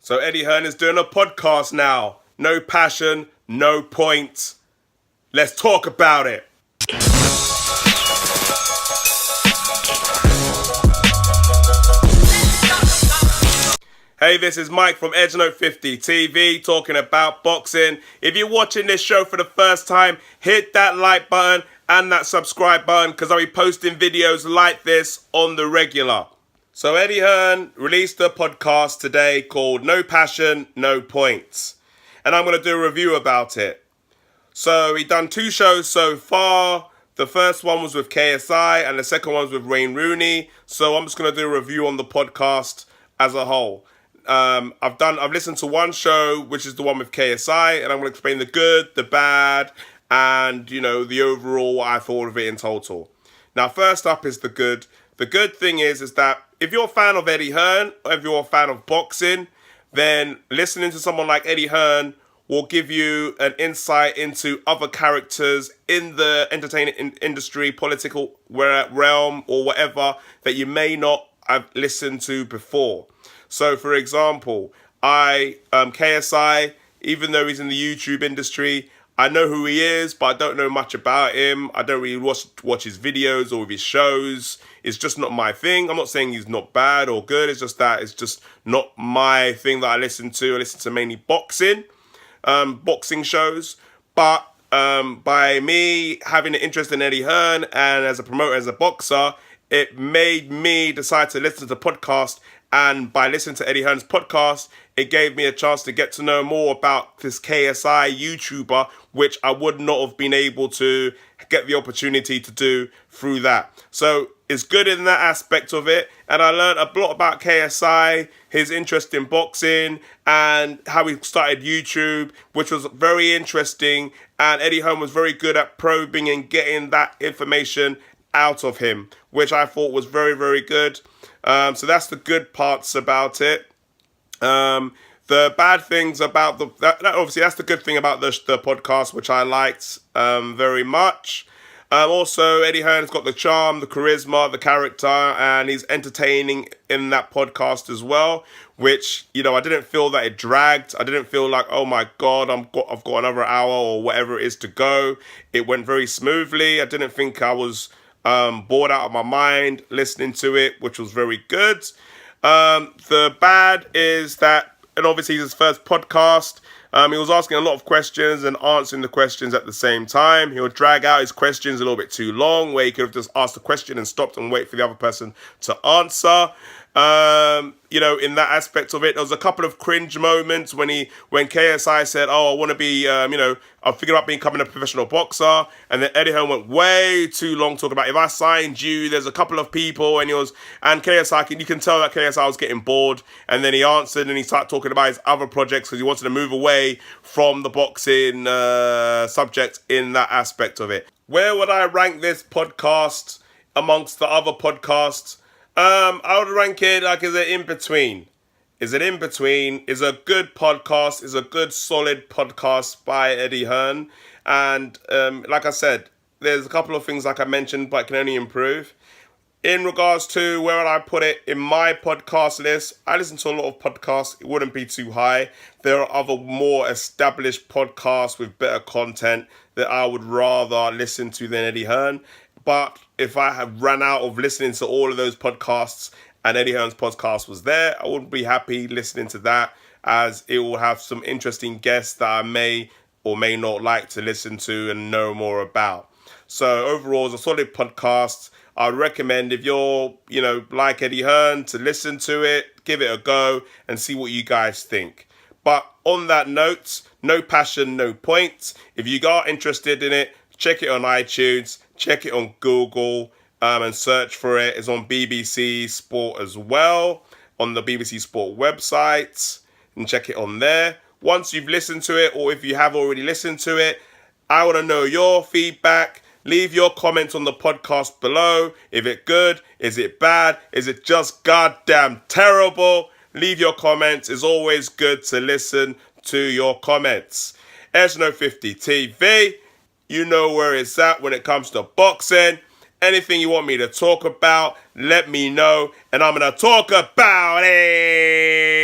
So Eddie Hearn is doing a podcast now. No passion, no point. Let's talk about it. Hey, this is Mike from EdgeNote50 TV talking about boxing. If you're watching this show for the first time, hit that like button and that subscribe button because I'll be posting videos like this on the regular. So Eddie Hearn released a podcast today called No Passion, No Points. And I'm going to do a review about it. So he done 2 shows so far. The first one was with KSI and the second one was with Wayne Rooney. So I'm just going to do a review on the podcast as a whole. I've listened to one show, which is the one with KSI, and I'm going to explain the good, the bad, and, the overall what I thought of it in total. Now, first up is the good. The good thing is that if you're a fan of Eddie Hearn, or if you're a fan of boxing, then listening to someone like Eddie Hearn will give you an insight into other characters in the entertainment industry, political realm, or whatever that you may not have listened to before. So, for example, KSI, even though he's in the YouTube industry, I know who he is, but I don't know much about him. I don't really watch his videos or his shows. It's just not my thing. I'm not saying he's not bad or good. It's just that it's just not my thing that I listen to. I listen to mainly boxing shows. But by me having an interest in Eddie Hearn and as a promoter, as a boxer, it made me decide to listen to the podcast. And by listening to Eddie Hearn's podcast, it gave me a chance to get to know more about this KSI YouTuber, which I would not have been able to get the opportunity to do through that. So it's good in that aspect of it. And I learned a lot about KSI, his interest in boxing, and how he started YouTube, which was very interesting. And Eddie Hearn was very good at probing and getting that information out of him, which I thought was very, very good. So that's the good parts about it. The bad things about obviously that's the good thing about the podcast, which I liked very much. Also, Eddie Hearn's got the charm, the charisma, the character, and he's entertaining in that podcast as well. Which I didn't feel that it dragged. I didn't feel like, oh my god, I've got another hour or whatever it is to go. It went very smoothly. I didn't think I was bored out of my mind listening to it, which was very good. The bad is that, and obviously his first podcast, he was asking a lot of questions and answering the questions at the same time. He would drag out his questions a little bit too long, where he could have just asked a question and stopped and wait for the other person to answer. In that aspect of it, there was a couple of cringe moments when KSI said, "Oh, I want to be, I'm thinking about becoming a professional boxer," and then Eddie Hearn went way too long talking about if I signed you, there's a couple of people, and KSI, you can tell that KSI was getting bored, and then he answered and he started talking about his other projects because he wanted to move away from the boxing subject in that aspect of it. Where would I rank this podcast amongst the other podcasts? I would rank it like, is it in between? Is it in between? Is a good podcast, is a good solid podcast by Eddie Hearn. And like I said, there's a couple of things like I mentioned, but it can only improve. In regards to where would I put it in my podcast list, I listen to a lot of podcasts. It wouldn't be too high. There are other more established podcasts with better content that I would rather listen to than Eddie Hearn. But if I have run out of listening to all of those podcasts and Eddie Hearn's podcast was there, I wouldn't be happy listening to that, as it will have some interesting guests that I may or may not like to listen to and know more about. So overall, it's a solid podcast. I'd recommend, if you're, like Eddie Hearn, to listen to it, give it a go and see what you guys think. But on that note, no passion, no points. If you are interested in it, check it on iTunes, check it on Google, and search for it. It's on BBC Sport as well, on the BBC Sport website, and check it on there. Once you've listened to it, or if you have already listened to it, I want to know your feedback. Leave your comments on the podcast below. Is it good? Is it bad? Is it just goddamn terrible? Leave your comments. It's always good to listen to your comments. EdgeNote50 TV. You know where it's at when it comes to boxing. Anything you want me to talk about, let me know, and I'm going to talk about it.